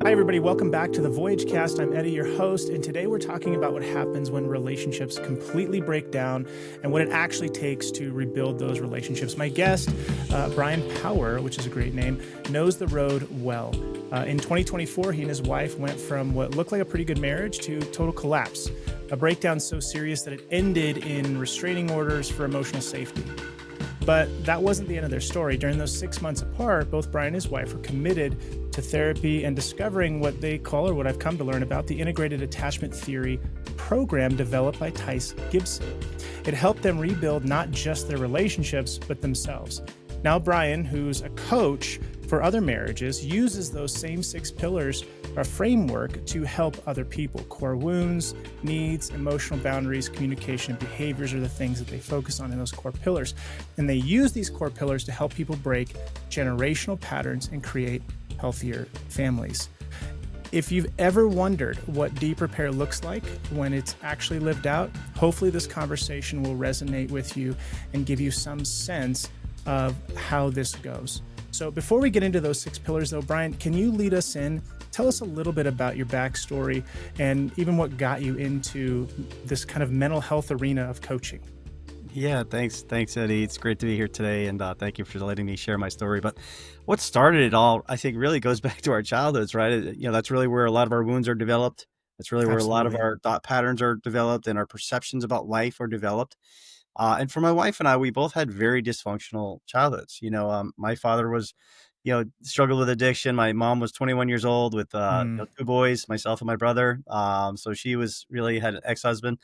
Hi, everybody. Welcome back to the Voyage Cast. I'm Eddie, your host, and today we're talking about what happens when relationships completely break down and what it actually takes to rebuild those relationships. My guest, Bryan Power, which is a great name, knows the road well. In 2024, he and his wife went from what looked like a pretty good marriage to total collapse, a breakdown so serious that it ended in restraining orders for emotional safety. But that wasn't the end of their story. During those 6 months apart, both Bryan and his wife were committed to therapy and discovering what they call, or what I've come to learn about, the integrated attachment theory program developed by Tyce Gibson. It helped them rebuild not just their relationships, but themselves. Now, Bryan, who's a coach for other marriages, uses those same 6 pillars, a framework to help other people. Core wounds, needs, emotional boundaries, communication, and behaviors are the things that they focus on in those core pillars. And they use these core pillars to help people break generational patterns and create healthier families. If you've ever wondered what deep repair looks like when it's actually lived out, hopefully this conversation will resonate with you and give you some sense of how this goes. So before we get into those 6 pillars though, Bryan, can you lead us in? Tell us a little bit about your backstory and even what got you into this kind of mental health arena of coaching. Yeah, thanks, Eddie. It's great to be here today, and thank you for letting me share my story. But what started it all, I think, really goes back to our childhoods, right? That's really where a lot of our wounds are developed. That's really where a lot of Absolutely. our thought patterns are developed, and our perceptions about life are developed. And for my wife and I, we both had very dysfunctional childhoods. My father was, struggled with addiction. My mom was 21 years old with 2 boys, myself and my brother. So she was really had an ex-husband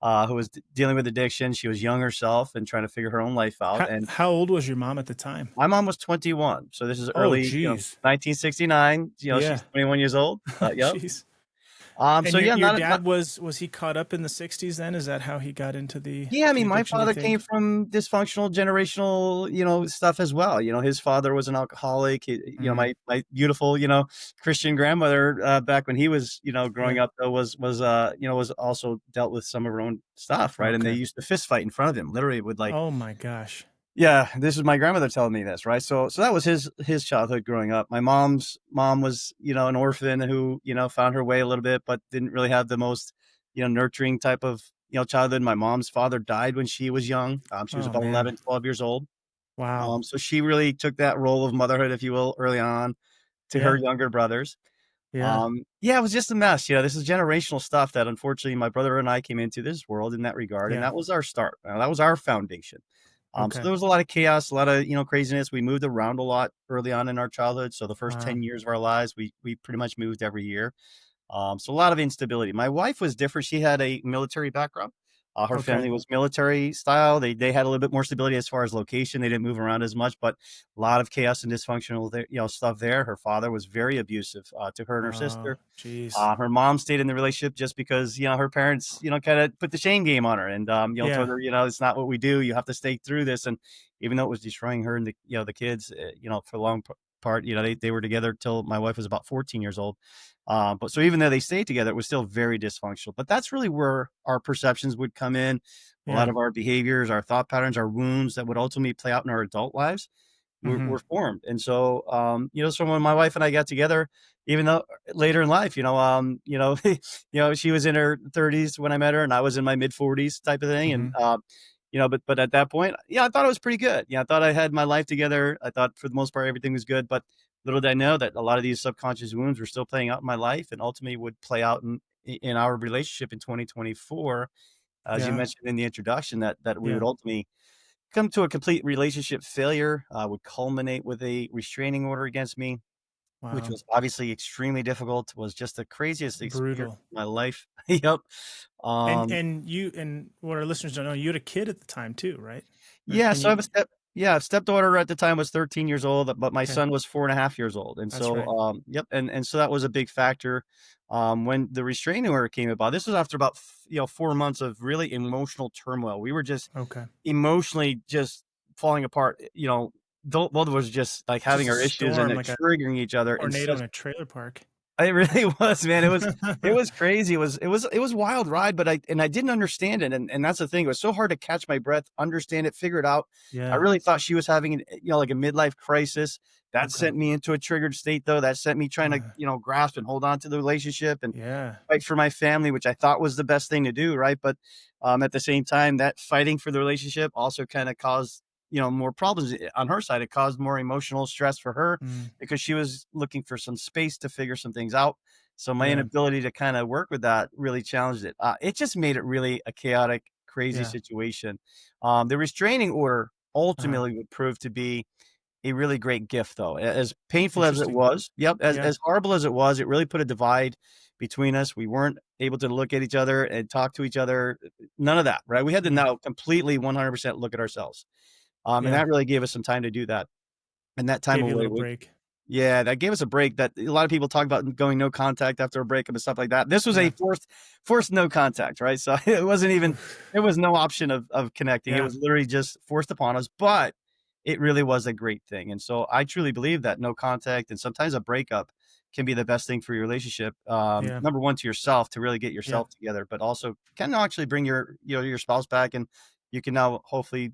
who was dealing with addiction. She was young herself and trying to figure her own life out. And How old was your mom at the time? my mom was 21. So this is Oh, early, geez. 1969. Yeah. She's 21 years old. Yep. Jeez. So And your yeah, your not dad was he caught up in the 60s then? Is that how he got into Yeah, I the mean, my addiction, you father came think? from dysfunctional generational, stuff as well. His father was an alcoholic. Mm, My beautiful, Christian grandmother back when he was, growing yeah. up, though, was also dealt with some of her own stuff, right? And they Okay. used to fist fight in front of him, literally with like, Oh my gosh. yeah, this is my grandmother telling me this, right? So that was his childhood growing up. My mom's mom was, an orphan who, found her way a little bit, but didn't really have the most, nurturing type of, childhood. My mom's father died when she was young. She was Oh about man. 11, 12 years old. Wow. So she really took that role of motherhood, if you will, early on to her Yeah. younger brothers. Yeah. Yeah, it was just a mess. This is generational stuff that unfortunately my brother and I came into this world in that regard, and Yeah. that was our start. That was our foundation. So Okay. there was a lot of chaos, a lot of craziness. We moved around a lot early on in our childhood. So the first Wow. 10 years of our lives, we pretty much moved every year. So a lot of instability. My wife was different. She had a military background. Her Okay. family was military style. They had a little bit more stability as far as location. They didn't move around as much, but a lot of chaos and dysfunctional there, stuff there. Her father was very abusive to her and her Oh, sister. geez. Her mom stayed in the relationship just because, her parents, kind of put the shame game on her and, told Yeah. her, it's not what we do. You have to stay through this. And even though it was destroying her and the kids, for the long part, they were together till my wife was about 14 years old. But so even though they stayed together, it was still very dysfunctional. But that's really where our perceptions would come in. A lot Yeah. of our behaviors, our thought patterns, our wounds that would ultimately play out in our adult lives were Mhm. formed. And so, so when my wife and I got together, even though later in life, she was in her 30s when I met her, and I was in my mid 40s type of thing. And Mhm. but at that point, yeah, I thought it was pretty good. Yeah, I thought I had my life together. I thought for the most part everything was good. But little did I know that a lot of these subconscious wounds were still playing out in my life, and ultimately would play out in our relationship in 2024, as you Yeah. mentioned in the introduction, that we would Yeah. ultimately come to a complete relationship failure, would culminate with a restraining order against me, which Wow. was obviously extremely difficult, was just the craziest experience Brutal. of my life. Yep. Um, And what our listeners don't know, you had a kid at the time too, right? yeah, And so I have a you stepdaughter at the time was 13 years old, but my okay. son was 4.5 years old. And That's so, right. yep. And so that was a big factor. When the restraining order came about, this was after about, 4 months of really emotional turmoil. We were just Okay. emotionally just falling apart. Both of us just like Just having a our issues and storm, it like a triggering each other in tornado such. in a trailer park. It really was, man. It was crazy. It was a wild ride, but I didn't understand it, and that's the thing. It was so hard to catch my breath, understand it, figure it out. I Yeah. really thought she was having like a midlife crisis. That Okay. sent me into a triggered state, though. That sent me trying to, Uh, grasp and hold on to the relationship and yeah. fight for my family, which I thought was the best thing to do, right? But at the same time, that fighting for the relationship also kind of caused more problems on her side. It caused more emotional stress for her Mm, because she was looking for some space to figure some things out. So my yeah. inability to kind of work with that really challenged it. It just made it really a chaotic, crazy Yeah. situation. The restraining order Uh, ultimately would prove to be a really great gift, though. As painful as it interesting. was, yep, as Yeah. as horrible as it was, it really put a divide between us. We weren't able to look at each other and talk to each other. None of that, right? We had to Mm, now completely 100% look at ourselves. And yeah. that really gave us some time to do that. And that time Gave you a away, little break. yeah, that gave us a break. That a lot of people talk about going no contact after a breakup and stuff like that. This was a Yeah. forced no contact, right? So it wasn't even Oof. there was no option of connecting. It Yeah. was literally just forced upon us, but it really was a great thing. And so I truly believe that no contact and sometimes a breakup can be the best thing for your relationship. Yeah. Number one, to yourself to really get Yeah. yourself together, but also can actually bring your spouse back, and you can now hopefully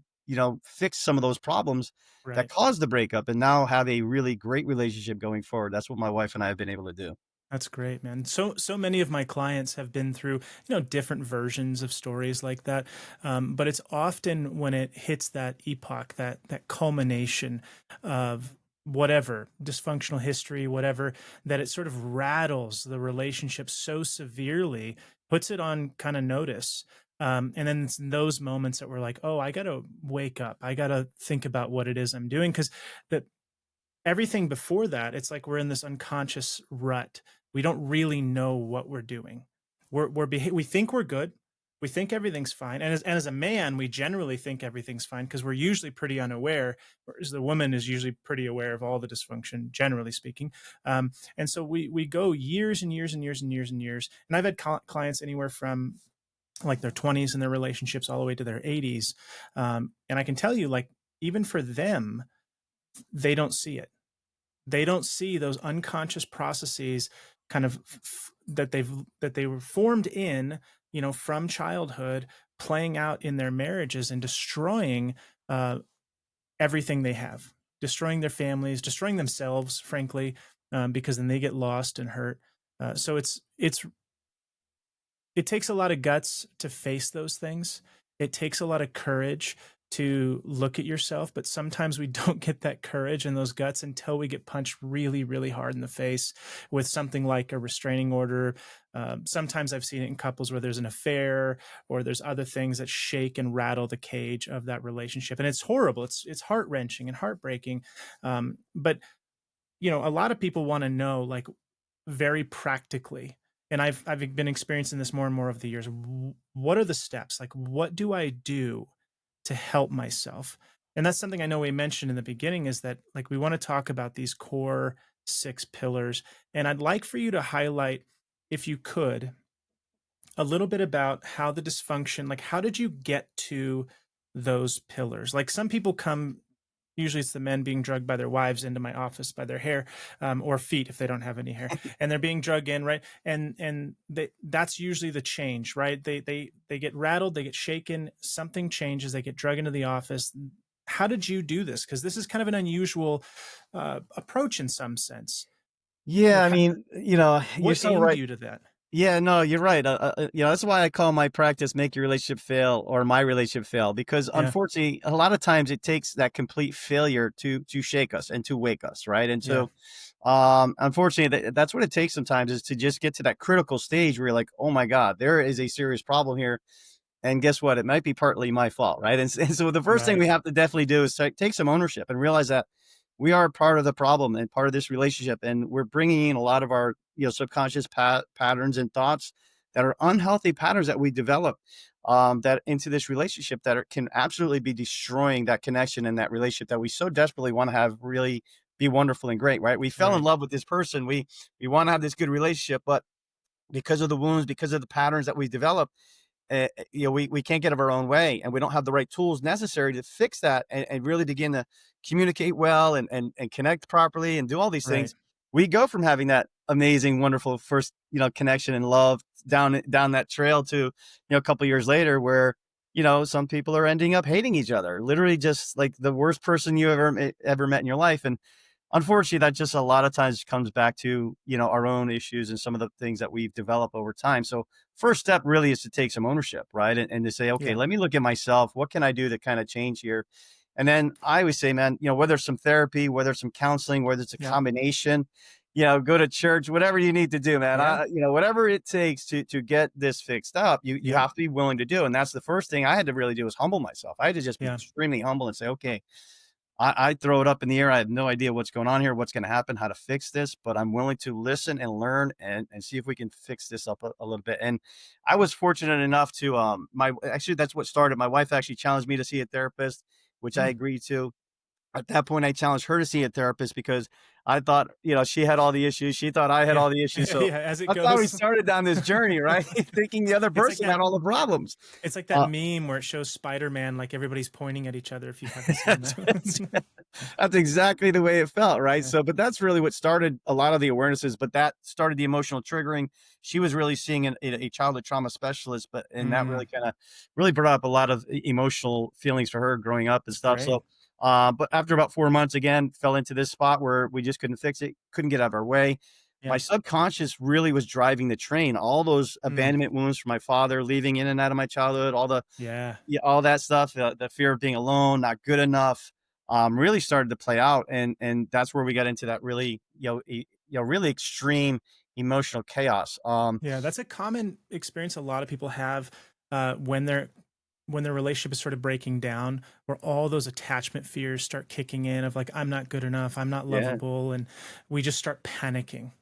fix some of those problems that Right. caused the breakup and now have a really great relationship going forward. That's what my wife and I have been able to do. That's great, man. So many of my clients have been through, different versions of stories like that. But it's often when it hits that epoch, that culmination of whatever dysfunctional history, whatever, that it sort of rattles the relationship so severely, puts it on kind of notice. And then it's in those moments that we're like, oh, I got to wake up. I got to think about what it is I'm doing, because the everything before that, it's like we're in this unconscious rut. We don't really know what we're doing. We think we're good. We think everything's fine. And as a man, we generally think everything's fine because we're usually pretty unaware, whereas the woman is usually pretty aware of all the dysfunction, generally speaking. And so we go years and years and years and years and years. And I've had clients anywhere from like their 20s in their relationships all the way to their 80s. And I can tell you, like, even for them, they don't see it. They don't see those unconscious processes kind of that they were formed in, from childhood, playing out in their marriages and destroying uh, everything they have, destroying their families, destroying themselves, frankly, because then they get lost and hurt. So it takes a lot of guts to face those things. It takes a lot of courage to look at yourself, but sometimes we don't get that courage and those guts until we get punched really, really hard in the face with something like a restraining order. Sometimes I've seen it in couples where there's an affair or there's other things that shake and rattle the cage of that relationship, and it's horrible. It's heart wrenching and heartbreaking. But a lot of people want to know, like, very practically, and I've been experiencing this more and more over the years. What are the steps? Like, what do I do to help myself? And that's something I know we mentioned in the beginning, is that, like, we want to talk about these core 6 pillars. And I'd like for you to highlight, if you could, a little bit about how the dysfunction, like, how did you get to those pillars? Like, some people come, usually it's the men being drugged by their wives into my office by their hair, or feet if they don't have any hair, and they're being drugged in, right? And that's usually the change, right? They get rattled, they get shaken, something changes, they get drugged into the office. How did you do this? Because this is kind of an unusual approach in some sense. Yeah, Like, I mean, you're what so aimed right. you to that? Yeah, no, you're right. That's why I call my practice "Make Your Relationship Fail" or "My Relationship Fail," because Yeah, unfortunately, a lot of times it takes that complete failure to shake us and to wake us, right? And yeah, so, unfortunately, that's what it takes sometimes, is to just get to that critical stage where you're like, "Oh my God, there is a serious problem here." And guess what? It might be partly my fault, right? And so the first thing we right, have to definitely do is take some ownership and realize that we are part of the problem and part of this relationship, and we're bringing in a lot of our subconscious patterns and thoughts that are unhealthy patterns that we develop that into this relationship that can absolutely be destroying that connection and that relationship that we so desperately want to have really be wonderful and great, right? We fell in right, love with this person. We want to have this good relationship, but because of the wounds, because of the patterns that we develop, we can't get of our own way, and we don't have the right tools necessary to fix that and really begin to communicate well and connect properly and do all these right. things. We go from having that amazing, wonderful first, connection and love down that trail to, a couple years later where, some people are ending up hating each other, literally just like the worst person you ever met in your life. And unfortunately, that just a lot of times comes back to, our own issues and some of the things that we've developed over time. So first step really is to take some ownership, right? And to say, okay, Yeah. let me look at myself. What can I do to kind of change here? And then I always say, man, whether it's some therapy, whether it's some counseling, whether it's a Yeah. combination, go to church, whatever you need to do, man. Yeah. Whatever it takes to get this fixed up, you Yep. have to be willing to do. And that's the first thing I had to really do was humble myself. I had to just be Yeah. extremely humble and say, okay, I throw it up in the air. I have no idea what's going on here, what's going to happen, how to fix this, but I'm willing to listen and learn and see if we can fix this up a little bit. And I was fortunate enough to, actually, that's what started. My wife actually challenged me to see a therapist, which I Mm. agreed to. At that point, I challenged her to see a therapist because I thought, she had all the issues. She thought I had Yeah. all the issues. So Yeah. As it that's how we goes. started down this journey, right? Thinking the other It's like person had that. all the problems. It's like that Uh, meme where it shows Spider-Man, like everybody's pointing at each other. If you haven't seen that's, that. that's exactly the way it felt, right? Yeah. So, but that's really what started a lot of the awarenesses, but that started the emotional triggering. She was really seeing a childhood trauma specialist, and that Mm, really kind of really brought up a lot of emotional feelings for her growing up and that's stuff. great. So, but after about 4 months, again, fell into this spot where we just couldn't fix it, couldn't get out of our way. My Yeah. subconscious really was driving the train. All those Mm, abandonment wounds from my father, leaving in and out of my childhood, yeah. all that stuff, the fear of being alone, not good enough, really started to play out, and that's where we got into that really, really extreme emotional chaos. Yeah. That's a common experience a lot of people have when their relationship is sort of breaking down, where all those attachment fears start kicking in of like, I'm not good enough, I'm not Yeah. lovable, and we just start panicking.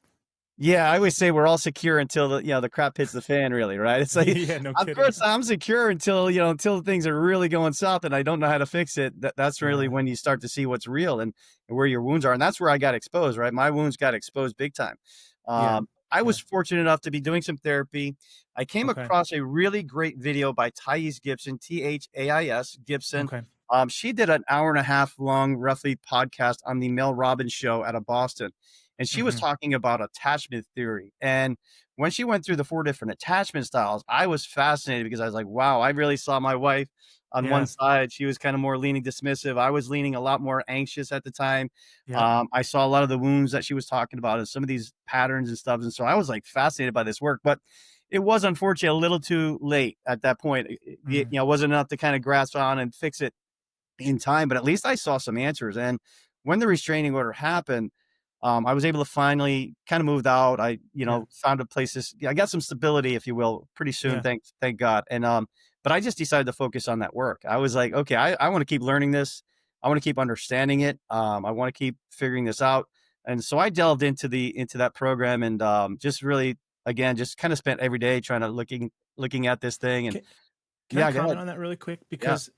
Yeah, I always say we're all secure until the crap hits the fan, really, right? It's like, Yeah, no of kidding. course, I'm secure until things are really going south and I don't know how to fix it. That's really Yeah. when you start to see what's real and where your wounds are. And that's where I got exposed, right? My wounds got exposed big time. Yeah. I Yeah. was fortunate enough to be doing some therapy. I came Okay. across a really great video by Tyce Gibson, Thais Gibson. Okay. She did an hour and a half long, roughly, podcast on the Mel Robbins show out of Boston. And she was Hmm. talking about attachment theory. And when she went through the 4 different attachment styles, I was fascinated because I was like, wow, I really saw my wife on one Yeah. side. She was kind of more leaning dismissive. I was leaning a lot more anxious at the time. Yep. I saw a lot of the wounds that she was talking about and some of these patterns and stuff. And so I was like fascinated by this work, but it was unfortunately a little too late at that point. Mm. Wasn't enough to kind of grasp on and fix it in time, but at least I saw some answers. And when the restraining order happened, I was able to finally kind of moved out. I, Yeah. found a place. I got some stability, if you will, pretty soon. Yeah. Thank God. And but I just decided to focus on that work. I was like, okay, I want to keep learning this. I want to keep understanding it. I want to keep figuring this out. And so I delved into that program and just really again just kind of spent every day trying to looking at this thing. And Can I yeah, go comment ahead. on that really quick? Yeah, Because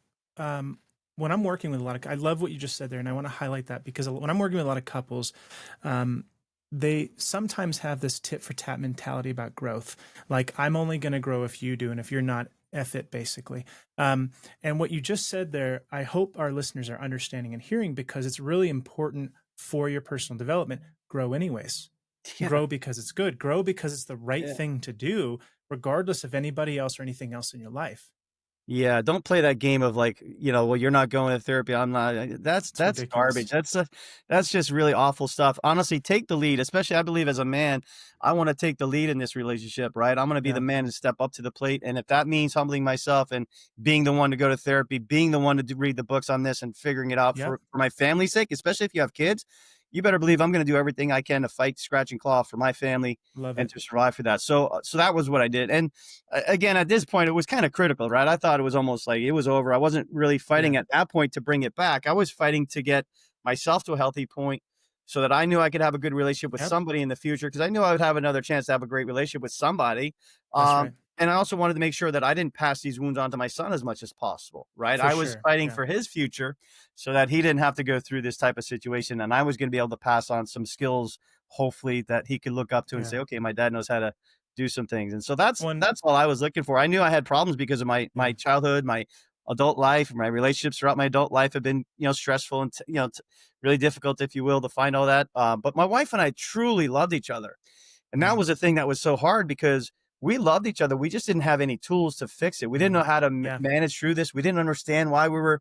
when I'm working with a lot of, I love what you just said there, and I want to highlight that because when I'm working with a lot of couples, um, they sometimes have this tit for tat mentality about growth. Like, I'm only going to grow if you do, and if you're not, F it, basically. And what you just said there, I hope our listeners are understanding and hearing because it's really important for your personal development. Grow anyways. yeah, Grow because it's good. Grow because it's the right yeah. thing to do, regardless of anybody else or anything else in your life. Yeah, don't play that game of like, well, you're not going to therapy. I'm not. It's That's garbage. ridiculous. That's just really awful stuff. Honestly, take the lead. Especially, I believe as a man, I want to take the lead in this relationship. Right, I'm going to be the Yeah. man to step up to the plate, and if that means humbling myself and being the one to go to therapy, being the one to read the books on this and figuring it out Yep. for my family's sake, especially if you have kids, you better believe I'm going to do everything I can to fight, scratch, and claw for my family Love and it. to survive for that. So that was what I did, and again, at this point, it was kind of critical, right? I thought it was almost like it was over. I wasn't really Yeah. fighting at that point to bring it back. I was fighting to get myself to a healthy point so that I knew I could have a good relationship with Yep. somebody in the future because I knew I would have another chance to have a great relationship with somebody. That's Um, right. and I also wanted to make sure that I didn't pass these wounds on to my son as much as possible, right? For I was sure. fighting Yeah. for his future so that he didn't have to go through this type of situation. And I was going to be able to pass on some skills, hopefully, that he could look up to and say, Yeah. okay, my dad knows how to do some things. And so that's One. that's all I was looking for. I knew I had problems because of my Yeah. childhood, adult life. My relationships throughout my adult life have been, stressful and, really difficult, if you will, to find all that. But my wife and I truly loved each other. And that Mm. was the thing that was so hard because we loved each other. We just didn't have any tools to fix it. We didn't know Mm. how to Yeah. manage through this. We didn't understand why we were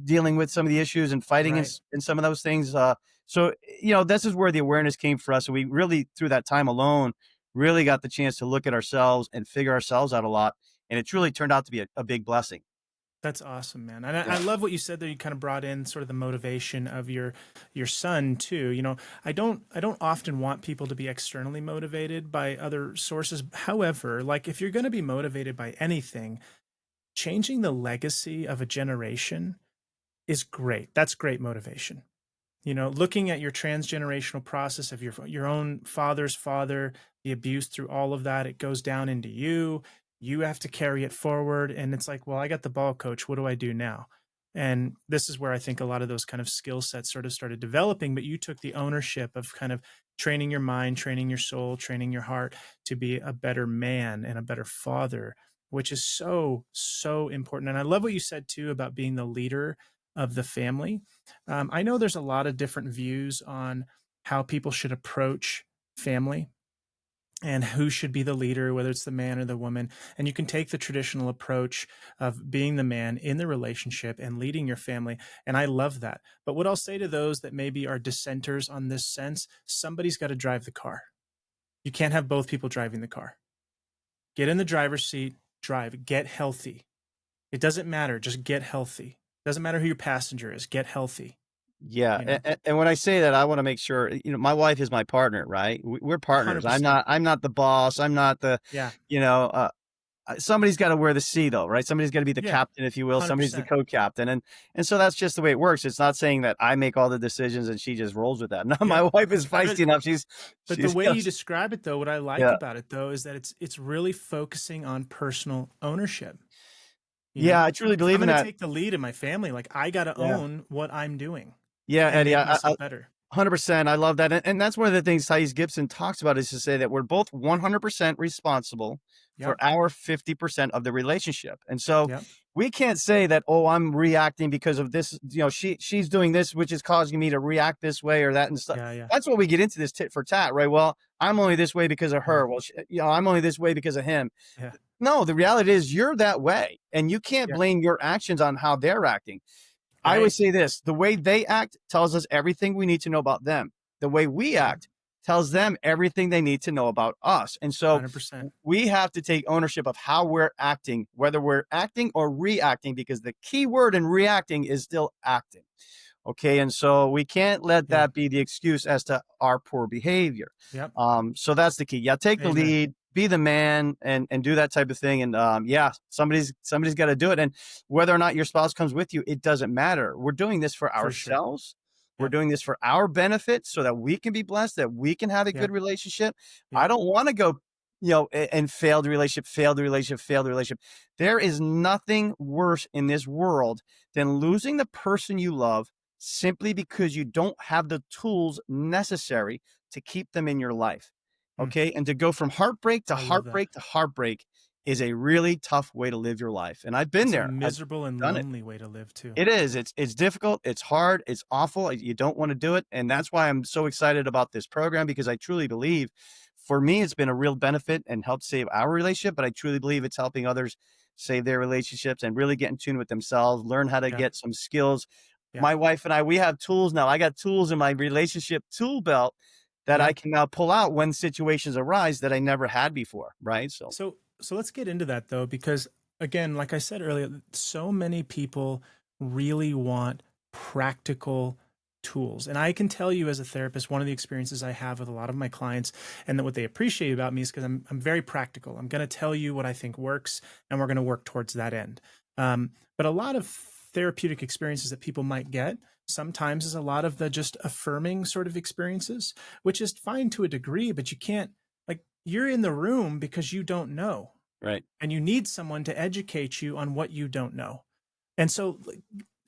dealing with some of the issues and fighting Right. in some of those things. So, this is where the awareness came for us. So we really, through that time alone, really got the chance to look at ourselves and figure ourselves out a lot. And it truly turned out to be a big blessing. That's awesome, man. And I Yeah. love what you said there. You kind of brought in sort of the motivation of your son too. I don't often want people to be externally motivated by other sources. However, like if you're going to be motivated by anything, changing the legacy of a generation is great. That's great motivation. Looking at your transgenerational process of your own father's father, the abuse through all of that, it goes down into you. You have to carry it forward. And it's like, well, I got the ball, coach. What do I do now? And this is where I think a lot of those kind of skill sets sort of started developing. But you took the ownership of kind of training your mind, training your soul, training your heart to be a better man and a better father, which is so, so important. And I love what you said too about being the leader of the family. I know there's a lot of different views on how people should approach family and who should be the leader, whether it's the man or the woman. And you can take the traditional approach of being the man in the relationship and leading your family. And I love that. But what I'll say to those that maybe are dissenters on this sense, somebody's got to drive the car. You can't have both people driving the car. Get in the driver's seat, drive, get healthy. It doesn't matter. Just get healthy. Doesn't matter who your passenger is. Get healthy. Yeah. You know, And when I say that, I want to make sure, my wife is my partner, right? We're partners. 100%. I'm not the boss. I'm not the, Yeah. you know, somebody's got to wear the C though, right? Somebody's got to be the Yeah. captain, if you will. Somebody's the 100%. co-captain. And so that's just the way it works. It's not saying that I make all the decisions and she just rolls with that. No, Yeah. my wife is But feisty enough. but the She's, way you describe it though, what I like yeah. about it though is that it's really focusing on personal ownership. Yeah. I truly If I'm believe in going to that. take the lead in my family, like I got to Yeah. own what I'm doing Yeah, and Eddie, make myself better. 100%. I love that. And that's one of the things Tyce Gibson talks about is to say that we're both 100% responsible for Yep. our 50% of the relationship. And so Yep. we can't say that, oh, I'm reacting because of this, she's doing this, which is causing me to react this way or that and stuff. Yeah. Yeah. That's what we get into this tit for tat, right? Well, I'm only this way because of Yeah. her. Well, I'm only this way because of him. Yeah. No, the reality is you're that way and you can't Yeah. blame your actions on how they're acting. I Right. always say this, the way they act tells us everything we need to know about them. The way we act tells them everything they need to know about us. And so 100%. we have to take ownership of how we're acting, whether we're acting or reacting, because the key word in reacting is still acting. Okay. And so we can't let Yeah. that be the excuse as to our poor behavior. Yep. So that's the key. Yeah. Take the Amen. lead, be the man and do that type of thing. And somebody's got to do it. And whether or not your spouse comes with you, it doesn't matter. We're doing this for For sure. ourselves. We're Yep. doing this for our benefit so that we can be blessed, that we can have a Yep. good relationship. Yep. I don't want to go, and failed relationship. There is nothing worse in this world than losing the person you love simply because you don't have the tools necessary to keep them in your life. Okay. And to go from heartbreak to I love that. heartbreak to heartbreak is a really tough way to live your life. And I've been It's a there. I've miserable and done it. lonely way to live too. It is. It's difficult. It's hard. It's awful. You don't want to do it. And that's why I'm so excited about this program, because I truly believe for me, it's been a real benefit and helped save our relationship, but I truly believe it's helping others save their relationships and really get in tune with themselves, learn how to Yeah. get some skills. Yeah. My wife and I, we have tools now. I got tools in my relationship tool belt that Yeah. I can now pull out when situations arise that I never had before. Right. So let's get into that though, because again, like I said earlier, so many people really want practical tools. And I can tell you as a therapist, one of the experiences I have with a lot of my clients and that what they appreciate about me is because I'm very practical. I'm going to tell you what I think works and we're going to work towards that end. But a lot of therapeutic experiences that people might get sometimes is a lot of the just affirming sort of experiences, which is fine to a degree, but you can't, like, you're in the room because you don't know. Right. And you need someone to educate you on what you don't know. And so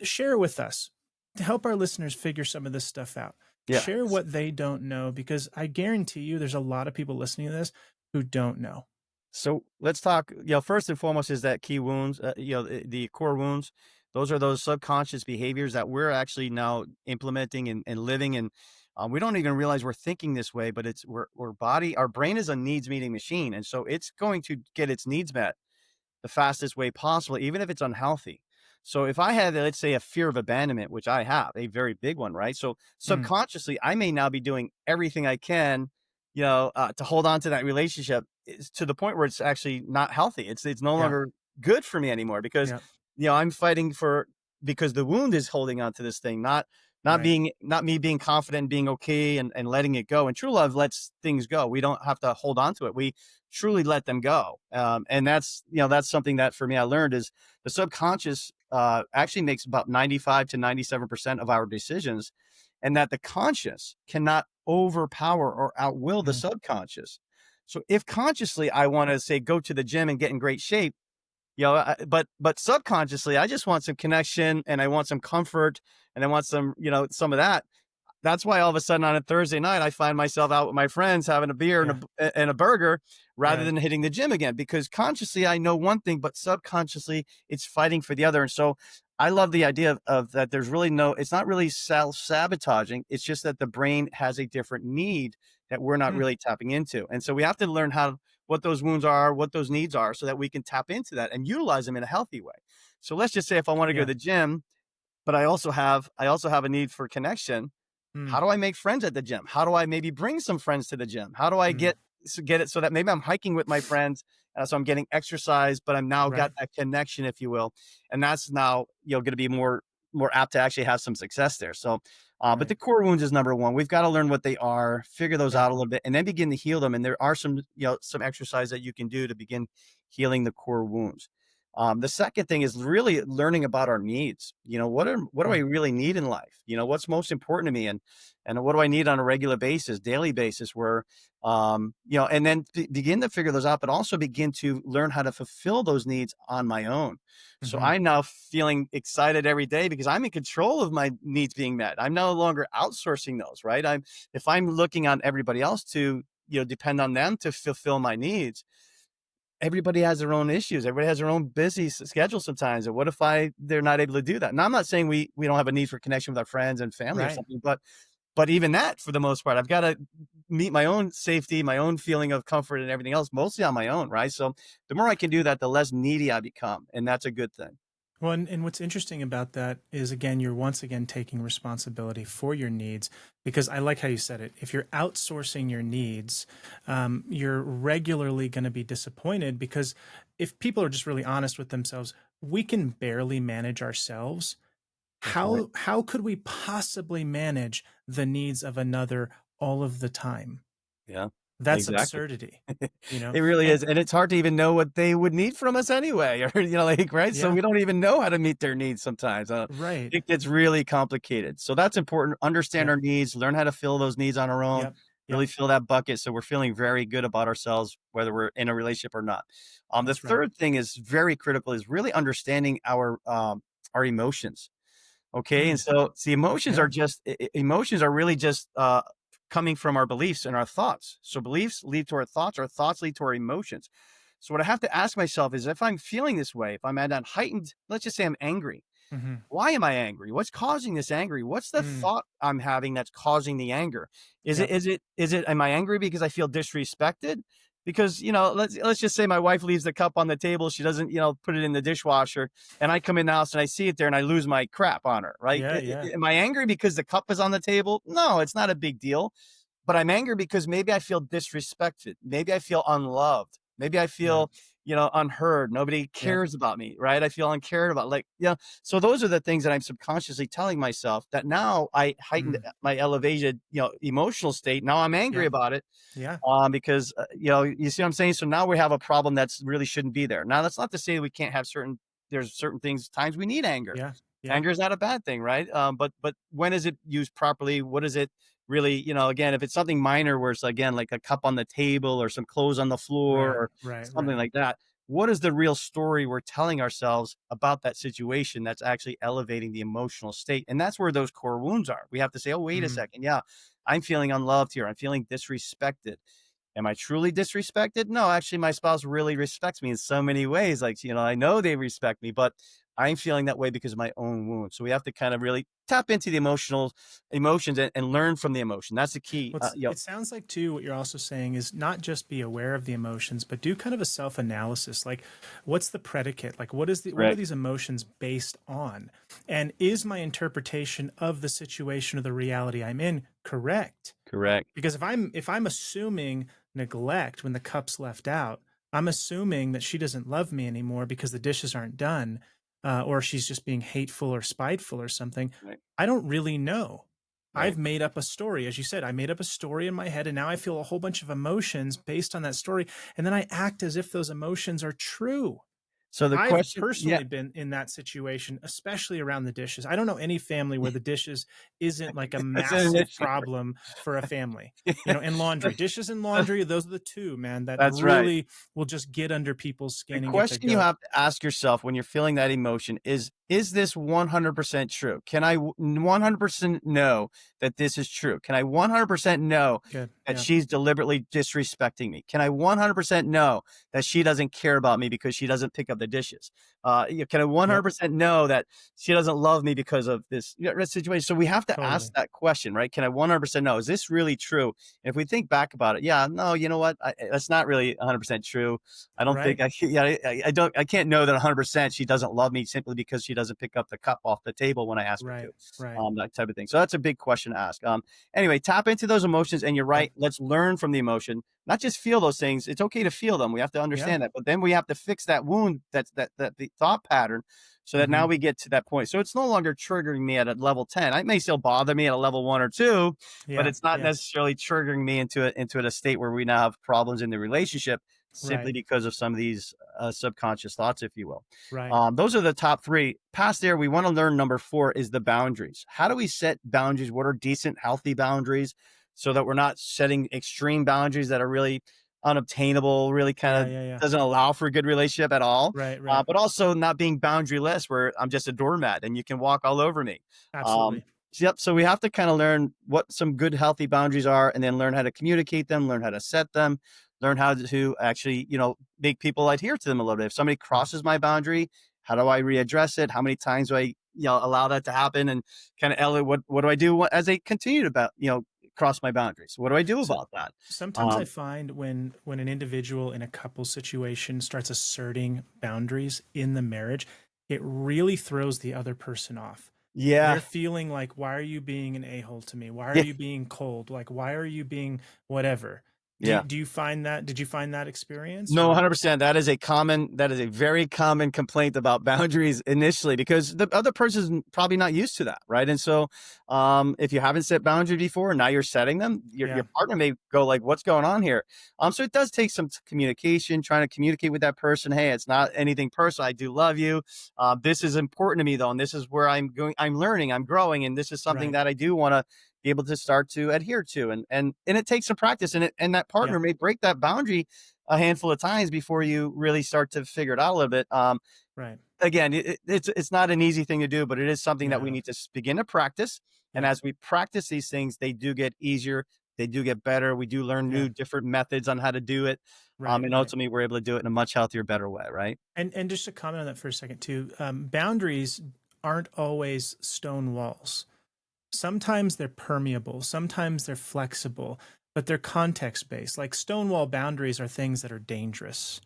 share with us to help our listeners figure some of this stuff out. Yeah. Share what they don't know, because I guarantee you there's a lot of people listening to this who don't know. So let's talk, first and foremost is that key wounds, the core wounds. Those are those subconscious behaviors that we're actually now implementing and living. And we don't even realize we're thinking this way, but our brain is a needs meeting machine. And so it's going to get its needs met the fastest way possible, even if it's unhealthy. So if I had, let's say, a fear of abandonment, which I have, a very big one, right? So Mm, subconsciously, I may now be doing everything I can, to hold on to that relationship to the point where it's actually not healthy. It's no yeah, longer good for me anymore because, yeah, I'm fighting because the wound is holding on to this thing, right. not me being confident and being okay and letting it go. And true love lets things go. We don't have to hold on to it. We truly let them go. And that's something that for me, I learned is the subconscious actually makes about 95 to 97% of our decisions, and that the conscious cannot overpower or outwill the Mm, subconscious. So if consciously I want to say go to the gym and get in great shape, but subconsciously I just want some connection and I want some comfort and I want some of that. That's why all of a sudden on a Thursday night, I find myself out with my friends having a beer yeah, and a burger rather right. than hitting the gym again, because consciously I know one thing, but subconsciously it's fighting for the other. And so I love the idea of that. It's not really self sabotaging. It's just that the brain has a different need that we're not Hmm, really tapping into. And so we have to learn what those wounds are, what those needs are, so that we can tap into that and utilize them in a healthy way. So let's just say if I want to go to yeah. the gym, but I also have a need for connection. How Mm, do I make friends at the gym? How do I maybe bring some friends to the gym? How do I mm, get it so that maybe I'm hiking with my friends, so I'm getting exercise, but I'm now right, got a connection, if you will, and that's now going to be more apt to actually have some success there. So, but right, the core wounds is number one. We've got to learn what they are, figure those right. out a little bit, and then begin to heal them. And there are some exercise that you can do to begin healing the core wounds. The second thing is really learning about our needs. What do I Mm, really need in life? What's most important to me, and what do I need on a regular basis, daily basis, where, and then begin to figure those out, but also begin to learn how to fulfill those needs on my own. So mhm, I'm now feeling excited every day because I'm in control of my needs being met. I'm no longer outsourcing those, right? If I'm looking on everybody else to, depend on them to fulfill my needs, everybody has their own issues. Everybody has their own busy schedule sometimes. And what if they're not able to do that? Now, I'm not saying we don't have a need for connection with our friends and family or right. something, but even that, for the most part, I've got to meet my own safety, my own feeling of comfort and everything else, mostly on my own, right? So the more I can do that, the less needy I become. And that's a good thing. Well, and what's interesting about that is, again, you're once again taking responsibility for your needs, because I like how you said it. If you're outsourcing your needs, you're regularly going to be disappointed, because if people are just really honest with themselves, we can barely manage ourselves. That's right. How could we possibly manage the needs of another all of the time? Yeah, That's exactly. absurdity, you know? It really And is. And it's hard to even know what they would need from us anyway, or, like, right? So yeah, we don't even know how to meet their needs sometimes. right. It gets really complicated. So that's important. Understand Yeah. our needs, learn how to fill those needs on our own, Yep. really Yep. fill that bucket. So we're feeling very good about ourselves, whether we're in a relationship or not. The That's right. third thing is very critical is really understanding our emotions. Okay. And Mm, so see, emotions are yeah. just, emotions are really just, coming from our beliefs and our thoughts. So beliefs lead to our thoughts lead to our emotions. So what I have to ask myself is if I'm feeling this way, if I'm at that heightened, let's just say I'm angry, Hmm. why am I angry? What's causing this angry? What's the Mm, thought I'm having that's causing the anger? Is it yep. is it is it am I angry because I feel disrespected? Because, let's just say my wife leaves the cup on the table, she doesn't, put it in the dishwasher, and I come in the house and I see it there and I lose my crap on her, right? Yeah. Yeah. Am I angry because the cup is on the table? No, it's not a big deal. But I'm angry because maybe I feel disrespected. Maybe I feel unloved. Maybe I Yeah. feel, unheard. Nobody Yep. cares about me, right? I feel uncared about. Like, so those are the things that I'm subconsciously telling myself that now I heightened Mm, my elevated, emotional state. Now I'm angry yeah. about it, Yeah. because, you see what I'm saying? So now we have a problem that's really shouldn't be there. Now, that's not to say we can't have there's certain times we need anger. Yeah. Yeah. Anger is not a bad thing, right? But when is it used properly? What is it really, again, if it's something minor where it's, again, like a cup on the table or some clothes on the floor Right. or Right. something Right. like that, what is the real story we're telling ourselves about that situation that's actually elevating the emotional state? And that's where those core wounds are. We have to say, oh, wait a Mm, second. Yeah, I'm feeling unloved here. I'm feeling disrespected. Am I truly disrespected? No, actually, my spouse really respects me in so many ways. Like, I know they respect me, but I'm feeling that way because of my own wound. So we have to kind of really tap into the emotions and learn from the emotion. That's the key. Well, it sounds like too, what you're also saying is not just be aware of the emotions, but do kind of a self-analysis. Like, what's the predicate? Like, what are Right. these emotions based on? And is my interpretation of the situation or the reality I'm in correct? Correct. Because if I'm assuming neglect when the cup's left out, I'm assuming that she doesn't love me anymore because the dishes aren't done, or she's just being hateful or spiteful or something. Right. I don't really know. Right. I've made up a story. As you said, I made up a story in my head, and now I feel a whole bunch of emotions based on that story. And then I act as if those emotions are true. So the I've question, yeah, personally been in that situation, especially around the dishes. I don't know any family where the dishes isn't like a that's an massive issue. problem for a family. And laundry, dishes and laundry, those are the two, man, that That's right. really will just get under people's The skin and get their question you goat. have to ask yourself when you're feeling that emotion is this 100% true? Can I 100% know that this is true? Can I 100% know Good. that Yeah. she's deliberately disrespecting me? Can I 100% know that she doesn't care about me because she doesn't pick up the dishes? Can I Yep. 100% know that she doesn't love me because of this situation? So we have to ask Totally. that question, right? Can I 100% know? Is this really true? And if we think back about it, yeah, no, you know what? That's not really 100% true. I don't think Right. I can't know that 100% she doesn't love me simply because she doesn't pick up the cup off the table when I ask her to. Right. Right. That type of thing. So that's a big question to ask. Anyway, tap into those emotions, and you're Yep. right. Let's learn from the emotion, not just feel those things. It's okay to feel them. We have to Yeah. understand that, but then we have to fix that wound, that the thought pattern, so that now Mm-hmm. we get to that point. So it's no longer triggering me at a level 10. It may still bother me at a level 1 or 2, but Yeah. it's not Yeah. necessarily triggering me into a state where we now have problems in the relationship simply Right. because of some of these subconscious thoughts, if you will. Right. Those are the top three. Past there, we want to learn number 4 is the boundaries. How do we set boundaries? What are decent, healthy boundaries so that we're not setting extreme boundaries that are really unobtainable, really kind Yeah. of Yeah. Yeah. doesn't allow for a good relationship at all, Right. Right. but also not being boundaryless where I'm just a doormat and you can walk all over me. Um, Absolutely. Yep. So we have to kind of learn what some good, healthy boundaries are, and then learn how to communicate them, learn how to set them, learn how to actually, make people adhere to them a little bit. If somebody crosses my boundary, how do I readdress it? How many times do I, allow that to happen? And kind of, Elliot, what do I do as they continue to, cross my boundaries? What do I do So about that? sometimes I Um, find when an individual in a couple situation starts asserting boundaries in the marriage, it really throws the other person off. yeah. They're feeling like, why are you being an a-hole to me? Why are Yeah. you being cold? Like, why are you being whatever? Yeah. Do you find that? Did you find that experience No, or? 100%. That is a very common complaint about boundaries initially because the other person's probably not used to that, right? And so, if you haven't set boundaries before and now you're setting them, your Yeah, partner may go like, "What's going on here?" So it does take some communication, trying to communicate with that person. Hey, it's not anything personal. I do love you. This is important to me though, and this is where I'm going. I'm learning. I'm growing, and this is something right. that I do want to be able to start to adhere to. And it takes some practice, and that Yeah, partner may break that boundary a handful of times before you really start to figure it out a little bit. right. Again, it's not an easy thing to do, but it is something that we No. need to begin to practice. And Yep. as we practice these things, they do get easier. They do get better. We do learn Yeah. new, different methods on how to do it. Right. And Right. ultimately, we're able to do it in a much healthier, better way, right? And just to comment on that for a second too, boundaries aren't always stone walls. Sometimes they're permeable, sometimes they're flexible, but they're context based. Like stonewall boundaries are things that are dangerous,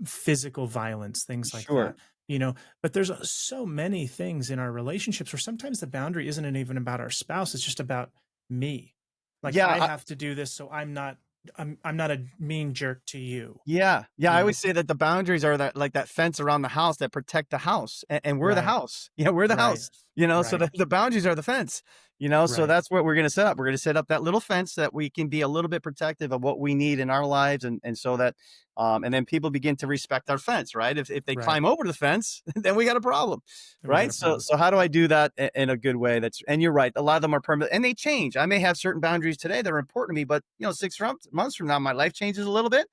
physical violence, things like that. Sure. But there's so many things in our relationships where sometimes the boundary isn't even about our spouse, it's just about me. Like I Yeah. have to do this so I'm not a mean jerk to you, Yeah. Yeah. you I know. always say that the boundaries are that fence around the house that protect the house. And we're the Right, house. Yeah, we're the right, house. So right, the boundaries are the fence. So right, that's what we're gonna set up. We're gonna set up that little fence that we can be a little bit protective of what we need in our lives, and so that and then people begin to respect our fence, right? If they right. climb over the fence, then we got a problem. Then we got Right. a So problem. so how do I do that in a good way? And you're right, a lot of them are permanent and they change. I may have certain boundaries today that are important to me, but 6 months from now, my life changes a little bit.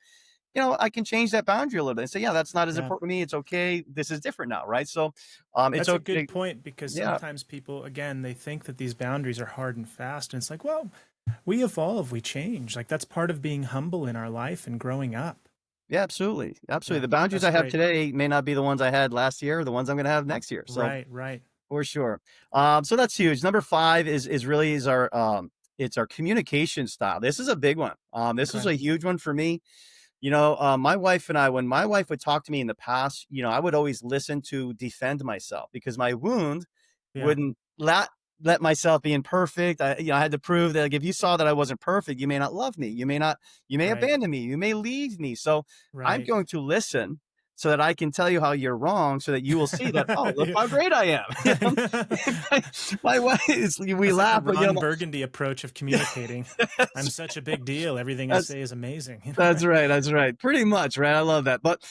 I can change that boundary a little bit and say, yeah, that's not as Yeah. important to me. It's okay. This is different now, right? So, it's That's a okay. good point because Yeah, sometimes people, again, they think that these boundaries are hard and fast. And it's like, well, We evolve, we change. Like that's part of being humble in our life and growing up. Yeah, absolutely. Absolutely. Yeah, The boundaries that's I have great. today may not be the ones I had last year or the ones I'm going to have next year. So Right, right. for sure. So that's huge. Number five is our it's our communication style. This is a big one. This is Okay. a huge one for me. My wife and I, when my wife would talk to me in the past, I would always listen to defend myself because my wound Yeah, wouldn't let myself be imperfect. I had to prove that like, if you saw that I wasn't perfect, you may not love me. You may right, abandon me. You may leave me. So I'm right. going to listen so that I can tell you how you're wrong so that you will see that, oh, look Yeah. how great I am. I know. My wife we That's like the laugh, but Ron Burgundy approach of communicating. I'm that's, such a big deal. Everything I that's say is amazing. That's right, that's right. Pretty much, right? I love that. But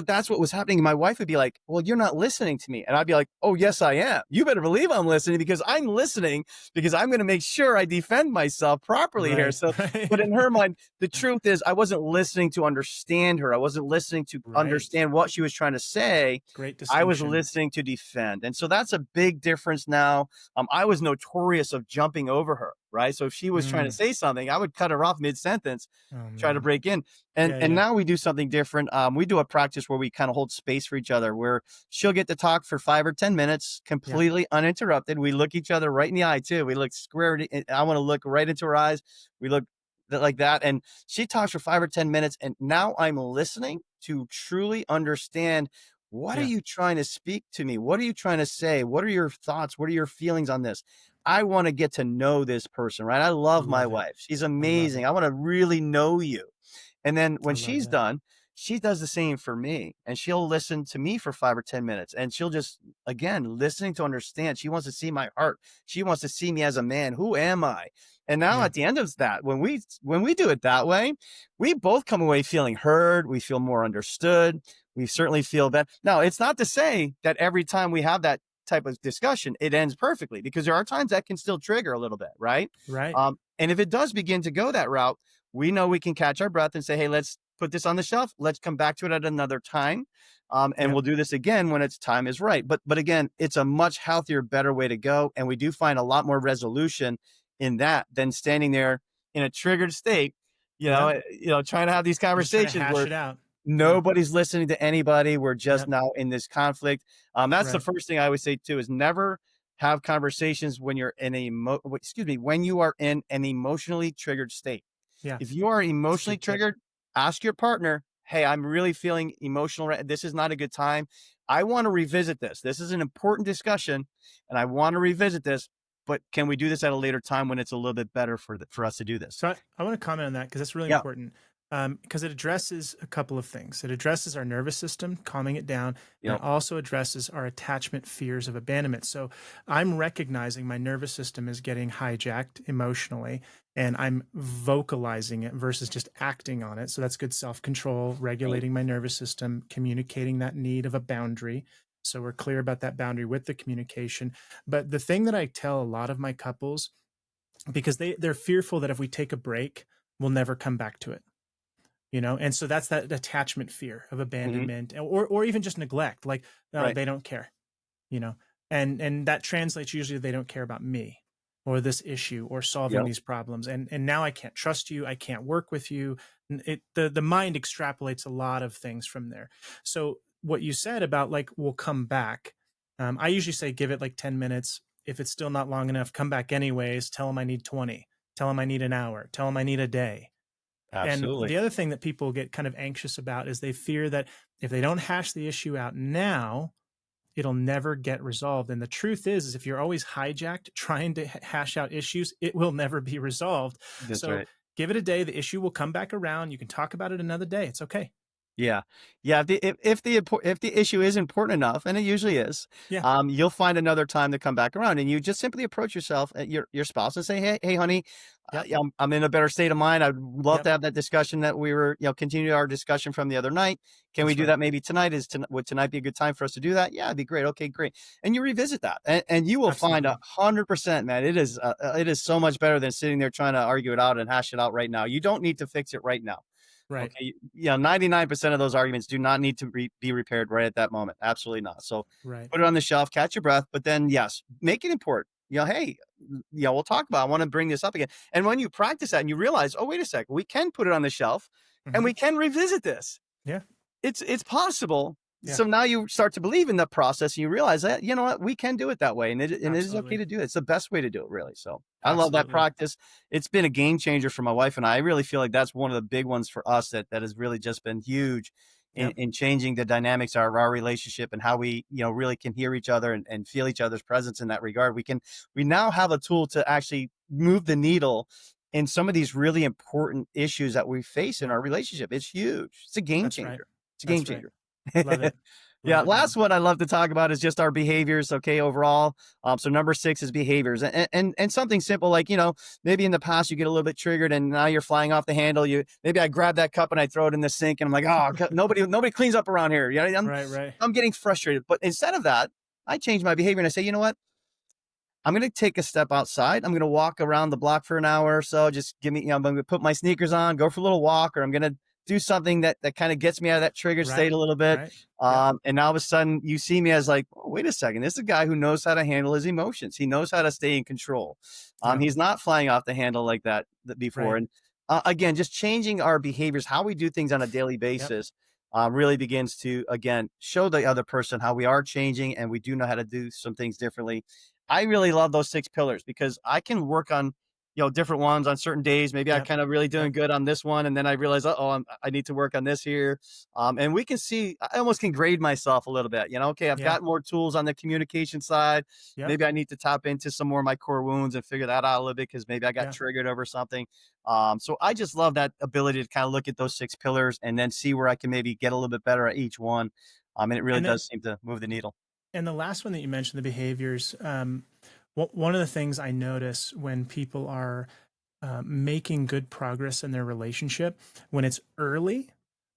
that's what was happening. My wife would be like, "Well, you're not listening to me." And I'd be like, "Oh, yes, I am. You better believe I'm listening because I'm listening because I'm going to make sure I defend myself properly here." Right, So, but right, in her mind, the truth is I wasn't listening to understand her. I wasn't listening to right. understand what she was trying to say. Great I was distinction. listening to defend. And so that's a big difference now. I was notorious of jumping over her, right? So if she was trying to Mm. say something, I would cut her off mid-sentence, Oh try to man. break in. And Yeah, and yeah, now we do something different. We do a practice where we kind of hold space for each other, where she'll get to talk for 5 or 10 minutes, yeah, completely uninterrupted. We look each other right in the eye too. We look square. I want to look right into her eyes. We look like that, and she talks for 5 or 10 minutes. And now I'm listening to truly understand. What are yeah. you trying to speak to me? What are you trying to say? What are your thoughts? What are your feelings on this? I want to get to know this person, right? I love my Love it. wife. She's I love amazing. it. I want to really know you. And then I when love she's that. done, she does the same for me. And she'll listen to me for 5 or 10 minutes. And she'll just, again, listening to understand. She wants to see my heart. She wants to see me as a man. Who am I? And now Yeah, at the end of that, when we do it that way, we both come away feeling heard. We feel more understood. We certainly feel that. Now, it's not to say that every time we have that type of discussion, it ends perfectly because there are times that can still trigger a little bit, right? right. And if it does begin to go that route, we know we can catch our breath and say, hey, let's put this on the shelf. Let's come back to it at another time. And Yep, we'll do this again when its time is right. But again, it's a much healthier, better way to go. And we do find a lot more resolution in that than standing there in a triggered state, yep. trying to have these And just trying to conversations hash where it out. Yeah, nobody's listening to anybody. We're just yep. now in this conflict. That's the Right. first thing I would say too, is never have conversations when you're in when you are in an emotionally triggered state. Yeah, If you are that's a emotionally good tip. triggered, ask your partner, hey, I'm really feeling emotional. This is not a good time. I want to revisit this. This is an important discussion and I want to revisit this, but can we do this at a later time when it's a little bit better for us to do this? So I want to comment on that because that's really Yeah. important. Because it addresses a couple of things. It addresses our nervous system, calming it down, and it Yep. also addresses our attachment fears of abandonment. So I'm recognizing my nervous system is getting hijacked emotionally, and I'm vocalizing it versus just acting on it. So that's good self control, Right. regulating my nervous system, communicating that need of a boundary. So we're clear about that boundary with the communication. But the thing that I tell a lot of my couples, because they're fearful that if we take a break, we'll never come back to it, and so that's that attachment fear of Hmm. abandonment, or even just neglect, like, Right. they don't care, you know and that translates usually they don't care about me or this issue or solving Yep. these problems, and now I can't trust you, I can't work with you. The mind extrapolates a lot of things from there. So what you said about, like, we'll come back, I usually say give it like 10 minutes. If it's still not long enough, come back anyways, tell them I need 20, tell them I need an hour, tell them I need a day. And Absolutely. the other thing that people get kind of anxious about is they fear that if they don't hash the issue out now, it'll never get resolved. And the truth is if you're always hijacked trying to hash out issues, it will never be resolved. That's So right. give it a day. The issue will come back around. You can talk about it another day. It's okay. Yeah. Yeah, if the issue is important enough, and it usually is, Yeah. you'll find another time to come back around, and you just simply approach yourself at your spouse and say, "Hey, honey, Yep. yeah, I'm in a better state of mind. I'd love Yep. to have that discussion that we were, continue our discussion from the other night. Can we That's do right. that maybe tonight? Would tonight be a good time for us to do that? Yeah, it'd be great. Okay, great." And you revisit that, and you will find Absolutely. 100%, man. It is so much better than sitting there trying to argue it out and hash it out right now. You don't need to fix it right now. Right. Okay, 99% of those arguments do not need to be repaired right at that moment. Absolutely not. So Right. put it on the shelf, catch your breath, but then yes, make it important. Hey, we'll talk about, I want to bring this up again. And when you practice that and you realize, oh, wait a second, we can put it on the shelf and Hmm. we can revisit this. Yeah. It's possible. Yeah. So now you start to believe in the process and you realize that, you know what, we can do it that way. And it is okay Absolutely. to do it. It's the best way to do it, really. So I love that Absolutely. practice. It's been a game changer for my wife and I really feel like that's one of the big ones for us that has really just been huge Yep. in changing the dynamics of our relationship and how we, really can hear each other and feel each other's presence in that regard. We now have a tool to actually move the needle in some of these really important issues that we face in Yep. our relationship. It's huge. It's a game That's right. changer. It's a game That's right. changer. Love it. Yeah. Love it, Last man. one I love to talk about is just our behaviors. Okay. Overall. So number 6 is behaviors and something simple like, maybe in the past you get a little bit triggered and now you're flying off the handle. Maybe I grab that cup and I throw it in the sink and I'm like, oh, nobody cleans up around here. Right. Right. I'm getting frustrated. But instead of that, I change my behavior and I say, you know what? I'm going to take a step outside. I'm going to walk around the block for an hour or so. Just give me, I'm going to put my sneakers on, go for a little walk, or I'm going to do something that kind of gets me out of that trigger state Right. a little bit. Right. Yep. And all of a sudden you see me as like, oh, wait a second. This is a guy who knows how to handle his emotions. He knows how to stay in control. Yep. He's not flying off the handle like that before. Right. And again, just changing our behaviors, how we do things on a daily Yep. basis, really begins to, again, show the other person how we are changing and we do know how to do some things differently. I really love those 6 pillars because I can work on, different ones on certain days. Maybe I'm Yep. kind of really doing Yep. good on this one. And then I realize, I need to work on this here. And we can see, I almost can grade myself a little bit, okay, I've Yeah. got more tools on the communication side. Yep. Maybe I need to tap into some more of my core wounds and figure that out a little bit because maybe I got Yeah. triggered over something. So I just love that ability to kind of look at those 6 pillars and then see where I can maybe get a little bit better at each one. And it really And then, does seem to move the needle. and the last one that you mentioned, the behaviors. One of the things I notice when people are making good progress in their relationship, when it's early,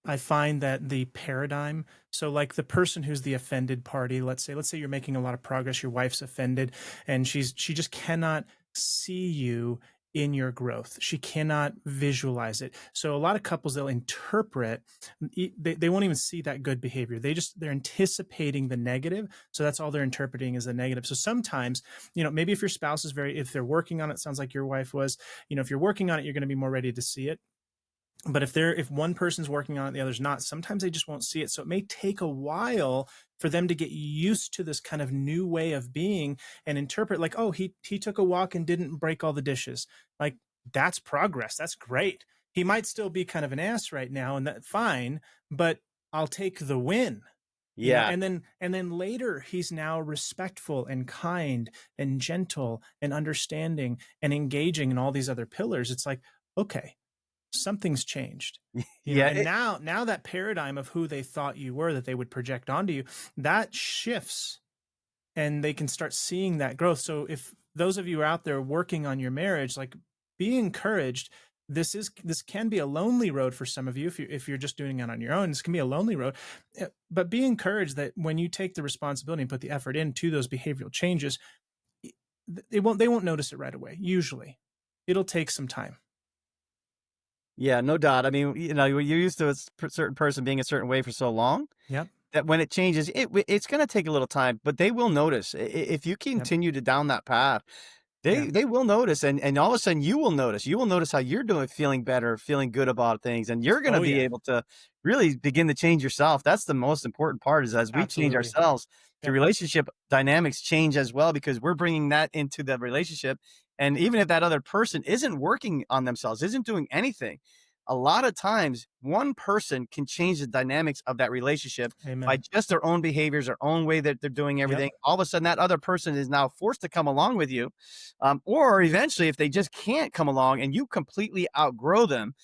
I find that the paradigm, so like the person who's the offended party, let's say you're making a lot of progress, your wife's offended, and she just cannot see you in your growth. She cannot visualize it. So a lot of couples, they'll interpret, they won't even see that good behavior. They're anticipating the negative. So that's all they're interpreting is the negative. So sometimes, maybe if your spouse is if they're working on it, sounds like your wife was, if you're working on it, you're going to be more ready to see it. But if one person's working on it, the other's not, sometimes they just won't see it. So it may take a while for them to get used to this kind of new way of being and interpret like, oh, he took a walk and didn't break all the dishes. Like, that's progress. That's great. He might still be kind of an ass right now, and that's fine, but I'll take the win. Yeah. And then later he's now respectful and kind and gentle and understanding and engaging in all these other pillars. It's like, okay, something's changed, Yeah. and now that paradigm of who they thought you were that they would project onto you, that shifts, and they can start seeing that growth. So if those of you out there working on your marriage, like, be encouraged. This can be a lonely road for some of you if you're just doing it on your own. This can be a lonely road, but be encouraged that when you take the responsibility and put the effort into those behavioral changes, they won't notice it right away. Usually it'll take some time. Yeah, no doubt. I mean, you're used to a certain person being a certain way for so long Yep. that when it changes, it's going to take a little time, but they will notice. If you Yep. continue to down that path, Yeah. they will notice, and all of a sudden you will notice. You will notice how you're doing, feeling better, feeling good about things, and you're going to Oh be yeah. able to really begin to change yourself. That's the most important part. Is as we change Absolutely. ourselves, the Yep. relationship dynamics change as well because we're bringing that into the relationship. And even if that other person isn't working on themselves, isn't doing anything, a lot of times one person can change the dynamics of that relationship by Amen. just their own behaviors, their own way that they're doing Yep. everything. All of a sudden that other person is now forced to come along with you. Or eventually if they just can't come along and you completely outgrow them,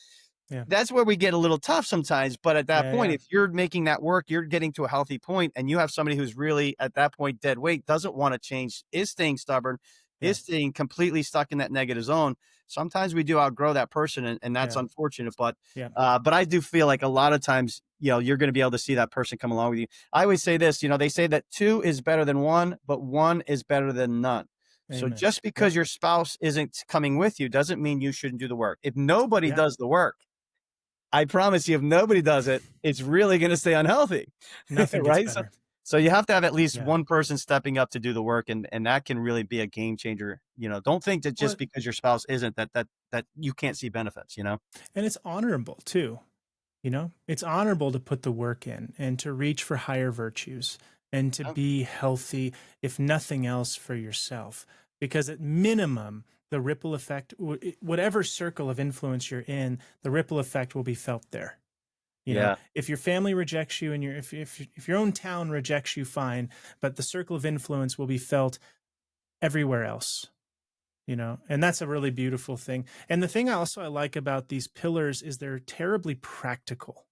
Yeah. that's where we get a little tough sometimes. But at that Yeah. point, Yeah. if you're making that work, you're getting to a healthy point and you have somebody who's really at that point dead weight, doesn't want to change, is staying stubborn, Yeah. is staying completely stuck in that negative zone. Sometimes we do outgrow that person and that's Yeah. unfortunate. But Yeah. but I do feel like a lot of times, you're going to be able to see that person come along with you. I always say this, they say that 2 is better than 1, but 1 is better than none. So Amen. just Yep. because your spouse isn't coming with you doesn't mean you shouldn't do the work. If nobody Yeah. does the work, I promise you, if nobody does it, it's really going to stay unhealthy. Nothing gets Right. So, better. So you have to have at least Yeah. one person stepping up to do the work, and that can really be a game changer. Don't think that just Well, because your spouse isn't, that you can't see benefits, and it's honorable too. It's honorable to put the work in and to reach for higher virtues and to Oh, be healthy, if nothing else, for yourself. Because at minimum, the ripple effect, whatever circle of influence you're in, the ripple effect will be felt there. yeah, If your family rejects you and if your own town rejects you, fine, but the circle of influence will be felt everywhere else. And that's a really beautiful thing. And the thing I like about these pillars is they're terribly practical.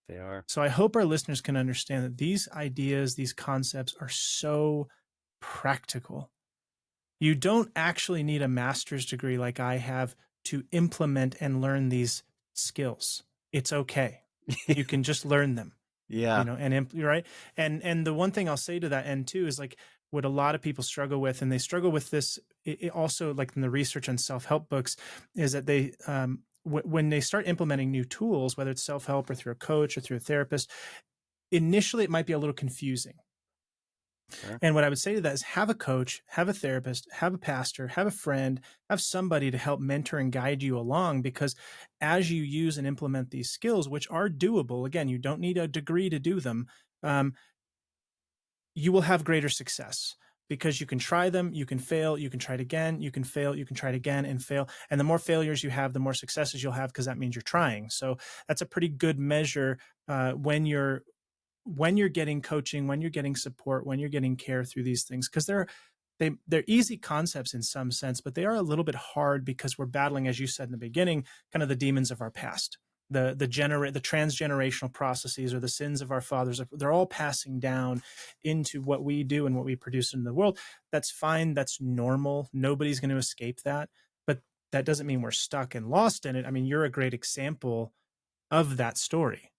they are. So I hope our listeners can understand that these ideas, these concepts are so practical. You don't actually need a master's degree like I have to implement and learn these skills. It's okay. You can just learn them, Yeah. and right. And the one thing I'll say to that end too is like what a lot of people struggle with, and they struggle with this it also, like in the research on self-help books, is that they when they start implementing new tools, whether it's self-help or through a coach or through a therapist, initially it might be a little confusing. Sure. And what I would say to that is have a coach, have a therapist, have a pastor, have a friend, have somebody to help mentor and guide you along, because as you use and implement these skills, which are doable, again, you don't need a degree to do them, you will have greater success because you can try them, you can fail, you can try it again, you can fail, you can try it again and fail. And the more failures you have, the more successes you'll have, because that means you're trying. So that's a pretty good measure when you're getting coaching, when you're getting support, when you're getting care through these things, because they're easy concepts in some sense, but they are a little bit hard because we're battling, as you said in the beginning, kind of the demons of our past, the transgenerational processes or the sins of our fathers. They're all passing down into what we do and what we produce in the world. That's fine. That's normal. Nobody's going to escape that. But that doesn't mean we're stuck and lost in it. I mean, you're a great example of that story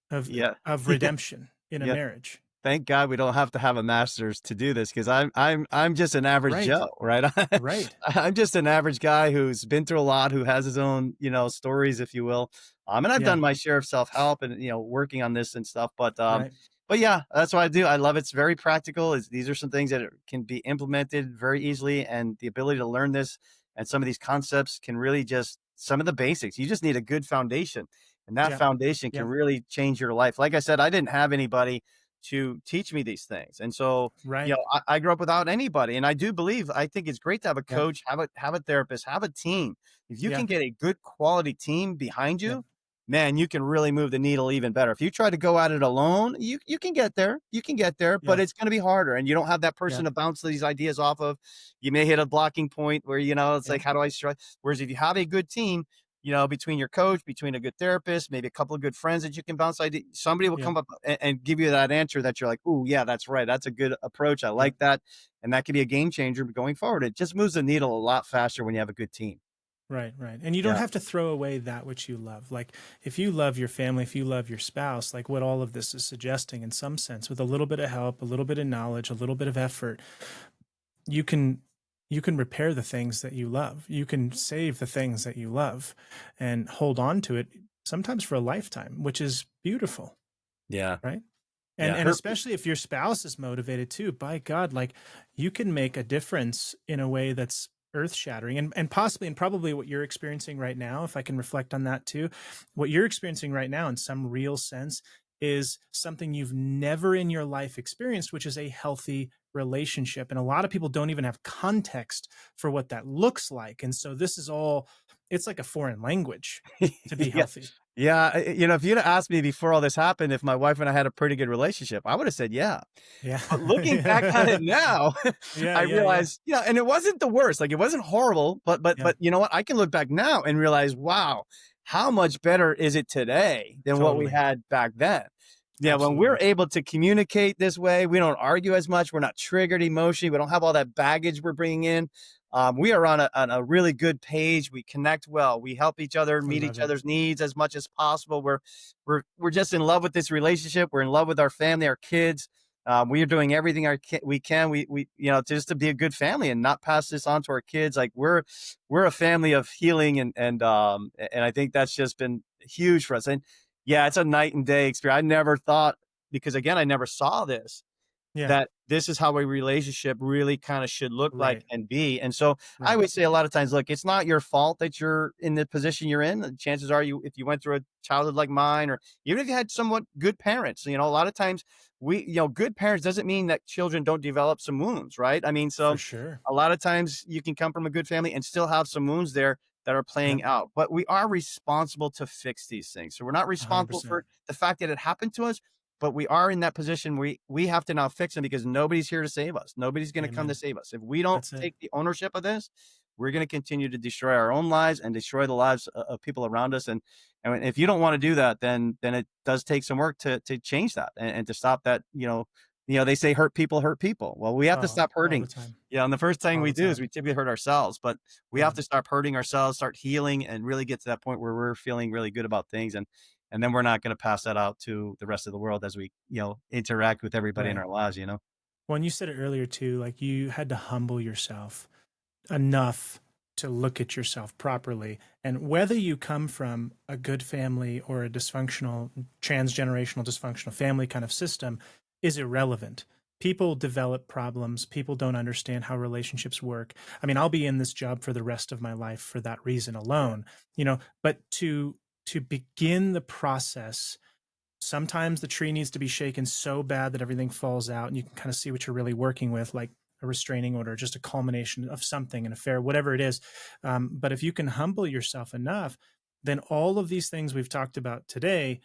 of Yeah. Yeah. redemption in a Yeah. marriage. Thank God we don't have to have a master's to do this, because I'm just an average Right. Joe, right? Right. I'm just an average guy who's been through a lot, who has his own, stories, if you will. And I've Yeah. done my share of self-help and, working on this and stuff. Right. But yeah, that's what I do. I love it. It's very practical. These are some things that can be implemented very easily, and the ability to learn this and some of these concepts can really just some of the basics. You just need a good foundation, and that Yeah. foundation can Yeah. really change your life. Like I said, I didn't have anybody to teach me these things. And so, Right. I grew up without anybody. And I think it's great to have a Yeah. coach, have a therapist, have a team. If you Yeah. can get a good quality team behind Yeah. you, man, you can really move the needle even better. If you try to go at it alone, you can get there. You can get there, but Yeah. it's going to be harder. And you don't have that Yeah. person to bounce these ideas off of. You may hit a blocking point where, it's Yeah. like, how do I strike? Whereas if you have a good team, between your coach, between a good therapist, maybe a couple of good friends that you can bounce ideas, somebody will Yeah. come up and give you that answer that you're like, "Ooh, yeah, that's right. That's a good approach. I Yeah. like that." And that could be a game changer going forward. It just moves the needle a lot faster when you have a good team. Right. Right. And you don't Yeah. have to throw away that which you love. Like if you love your family, if you love your spouse, like what all of this is suggesting in some sense, with a little bit of help, a little bit of knowledge, a little bit of effort, you can repair the things that you love. You can save the things that you love and hold on to it sometimes for a lifetime, which is beautiful. Yeah. Right. And Yeah. and especially if your spouse is motivated too, by God, like you can make a difference in a way that's earth shattering, and possibly and probably what you're experiencing right now, if I can reflect on that too, what you're experiencing right now in some real sense is something you've never in your life experienced, which is a healthy relationship. And a lot of people don't even have context for what that looks like. And so this is all, it's like a foreign language to be Yeah. healthy. Yeah. If you'd have asked me before all this happened, if my wife and I had a pretty good relationship, I would have said, yeah. Yeah. But looking back at it now, Yeah. I Yeah. Yeah. realized, and it wasn't the worst. Like, it wasn't horrible, Yeah. but you know what? I can look back now and realize, wow, how much better is it today than what we Totally. had back then? Yeah, when we're Absolutely. able to communicate this way, we don't argue as much. We're not triggered emotionally. We don't have all that baggage we're bringing in. We are on a really good page. We connect well. We help each other I meet love each it. other's needs as much as possible. We're just in love with this relationship. We're in love with our family, our kids. We are doing everything we can. We just to be a good family and not pass this on to our kids. Like we're a family of healing, and I think that's just been huge for us. And yeah, it's a night and day experience. I never thought, because again, I never saw this. Yeah. that this is how a relationship really kind of should look like Right. and be. And so I Right. would say a lot of times, look, it's not your fault that you're in the position you're in. The chances are if you went through a childhood like mine, or even if you had somewhat good parents, a lot of times good parents doesn't mean that children don't develop some wounds, right? I mean, For so sure. a lot of times you can come from a good family and still have some wounds there that are Yep. playing out, but we are responsible to fix these things. So we're not responsible 100%. for the fact that it happened to us, but we are in that position where we have to now fix them because nobody's here to save us. Nobody's going to come to Amen. save us. If we don't That's it. take the ownership of this, we're going to continue to destroy our own lives and destroy the lives of people around us. And if you don't want to do that, then it does take some work to change that and to stop that. They say hurt people hurt people. Well, we have to Oh, stop all the hurting. time. Yeah, and the first thing All we the do is we time. typically hurt ourselves, but we Yeah. have to stop hurting ourselves, start healing, and really get to that point where we're feeling really good about things. And then we're not going to pass that out to the rest of the world as we, interact with everybody in Right. our lives, Well, and you said it earlier too, like you had to humble yourself enough to look at yourself properly. And whether you come from a good family or a dysfunctional, transgenerational, dysfunctional family kind of system is irrelevant. People develop problems. People don't understand how relationships work. I mean, I'll be in this job for the rest of my life for that reason alone, but to begin the process, sometimes the tree needs to be shaken so bad that everything falls out and you can kind of see what you're really working with, like a restraining order, just a culmination of something, an affair, whatever it is. But if you can humble yourself enough, then all of these things we've talked about today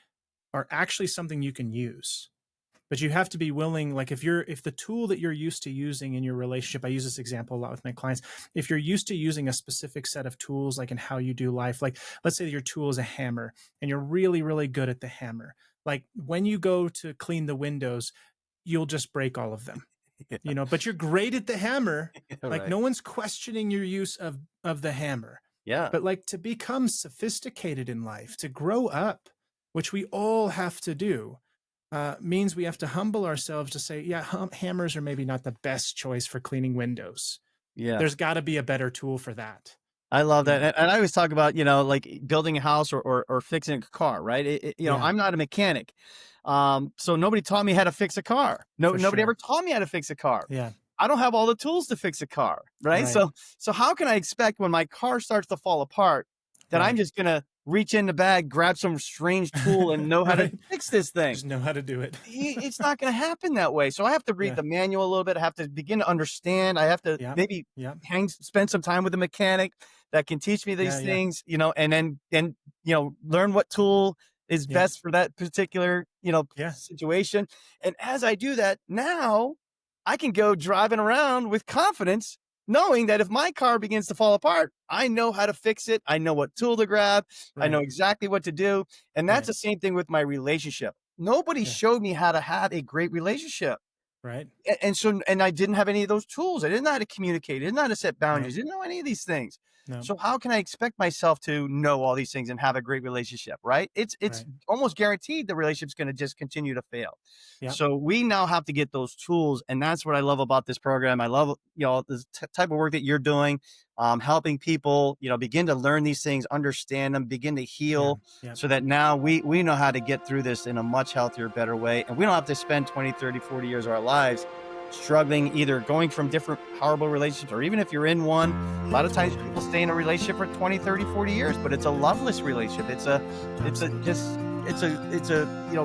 are actually something you can use. But you have to be willing, like if the tool that you're used to using in your relationship, I use this example a lot with my clients. If you're used to using a specific set of tools, like in how you do life, like let's say your tool is a hammer and you're really, really good at the hammer. Like when you go to clean the windows, you'll just break all of them, Yeah. but you're great at the hammer. Like Right. no one's questioning your use of the hammer. Yeah. But like to become sophisticated in life, to grow up, which we all have to do, means we have to humble ourselves to say, yeah, hammers are maybe not the best choice for cleaning windows. Yeah. There's got to be a better tool for that. I love You that. know? And I always talk about, like building a house or fixing a car, right? Yeah, I'm not a mechanic. So nobody taught me how to fix a car. for Nobody ever sure. taught me how to fix a car. Yeah, I don't have all the tools to fix a car, right? right, So how can I expect when my car starts to fall apart that I'm right, just going to reach in the bag, grab some strange tool and know how to right. fix this thing? Just know how to do it. It's not going to happen that way. So I have to read Yeah, the manual a little bit. I have to begin to understand. I have to yeah, maybe yeah, spend some time with a mechanic that can teach me these yeah, yeah, things, and then learn what tool is yeah, best for that particular, yeah. situation. And as I do that, now I can go driving around with confidence, knowing that if my car begins to fall apart, I know how to fix it. I know what tool to grab. I know Right, exactly what to do. And that's right, the same thing with my relationship. Nobody yeah, showed me how to have a great relationship. right. And I didn't have any of those tools. I didn't know how to communicate. I didn't know how to set No, boundaries. I didn't know any of these things. no, So how can I expect myself to know all these things and have a great relationship, right? It's right. almost guaranteed the relationship's going to just continue to fail. Yeah, So we now have to get those tools, and that's what I love about this program. I love this type of work that you're doing, helping people begin to learn these things, understand them, begin to yeah, heal, yeah, so that now we know how to get through this in a much healthier, better way, and we don't have to spend 20, 30, 40 years of our lives struggling, either going from different horrible relationships, or even if you're in one. A lot of times people stay in a relationship for 20, 30, 40 years, but it's a loveless relationship. It's a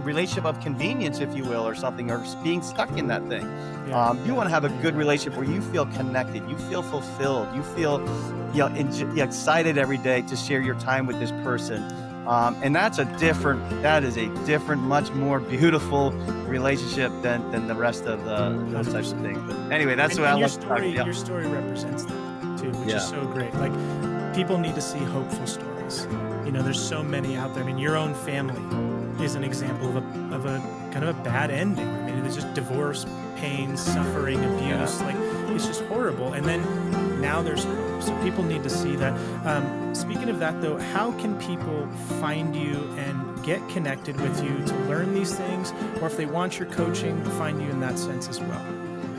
relationship of convenience, if you will, or something, or being stuck in that thing. yeah, You yeah, want to have a good relationship where you feel connected, you feel fulfilled, you feel excited every day to share your time with this person. And that is a different, much more beautiful relationship than the rest of those types of things. But anyway, that's what I and love to talk about. your story represents that too, which Yeah. is so great. Like people need to see hopeful stories. There's so many out there. I mean, your own family is an example of a kind of a bad ending. I mean, there's just divorce, pain, suffering, abuse. Yeah. Like it's just horrible. And then now there's hope. So people need to see that. Speaking of that, though, how can people find you and get connected with you to learn these things, or if they want your coaching, find you in that sense as well?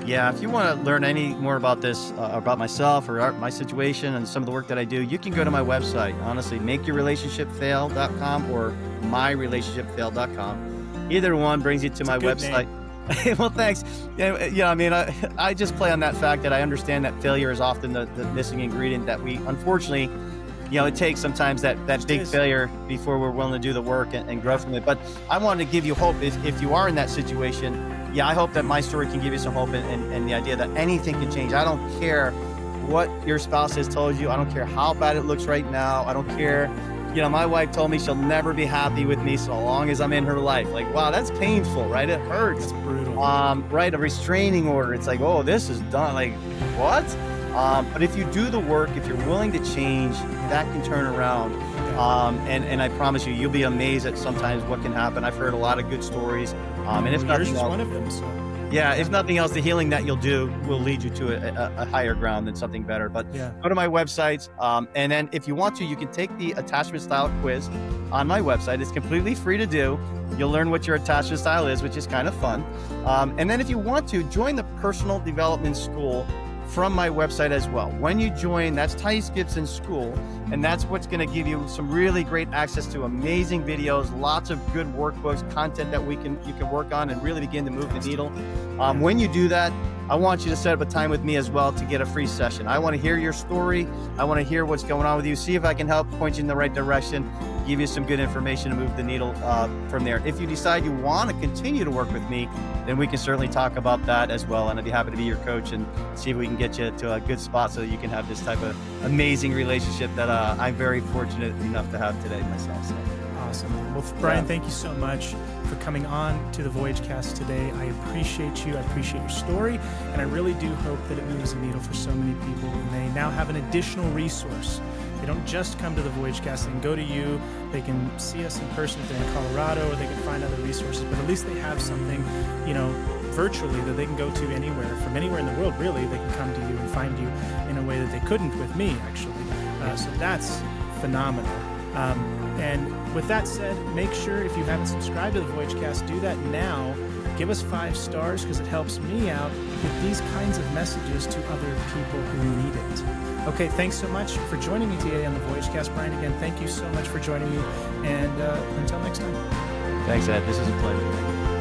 Yeah, if you want to learn any more about this, about myself or my situation and some of the work that I do, you can go to my website, honestly, makeyourrelationshipfail.com or myrelationshipfail.com. Either one brings you to my Good website. name. Well, thanks. Yeah, I mean, I just play on that fact that I understand that failure is often the missing ingredient that we, unfortunately, it takes sometimes that big failure before we're willing to do the work and grow from it. But I wanted to give you hope if you are in that situation. Yeah, I hope that my story can give you some hope and the idea that anything can change. I don't care what your spouse has told you. I don't care how bad it looks right now. I don't care. My wife told me she'll never be happy with me so long as I'm in her life. Like, wow, that's painful, right? It hurts. It's brutal. Right, a restraining order. It's like, oh, this is done. Like, what? But if you do the work, if you're willing to change, that can turn around. And I promise you, you'll be amazed at sometimes what can happen. I've heard a lot of good stories. And if nothing else, one of them. So. Yeah, if nothing else, the healing that you'll do will lead you to a higher ground than something better. But go to my website, and then if you want to, you can take the attachment style quiz on my website. It's completely free to do. You'll learn what your attachment style is, which is kind of fun. And then if you want to, join the personal development school from my website as well. When you join, that's Tyce Gibson School, and that's what's going to give you some really great access to amazing videos, lots of good workbooks, content that you can work on and really begin to move the needle. When you do that, I want you to set up a time with me as well to get a free session. I want to hear your story. I want to hear what's going on with you, see if I can help point you in the right direction, give you some good information to move the needle from there. If you decide you want to continue to work with me, then we can certainly talk about that as well. And I'd be happy to be your coach and see if we can get you to a good spot so that you can have this type of amazing relationship that I'm very fortunate enough to have today myself. So. Awesome. Well, Bryan, thank you so much for coming on to the Voyage Cast today. I appreciate you. I appreciate your story. And I really do hope that it moves the needle for so many people. And they now have an additional resource. They don't just come to the Voyage Cast. They can go to you. They can see us in person if they're in Colorado, or they can find other resources. But at least they have something, virtually that they can go to anywhere, from anywhere in the world, really. They can come to you and find you in a way that they couldn't with me, actually. So that's phenomenal. And with that said, make sure if you haven't subscribed to the Voyage Cast, do that now. Give us 5 stars because it helps me out with these kinds of messages to other people who need it. Okay, thanks so much for joining me today on the Voyage Cast. Bryan, again, thank you so much for joining me. And until next time. Thanks, Ed. This is a pleasure.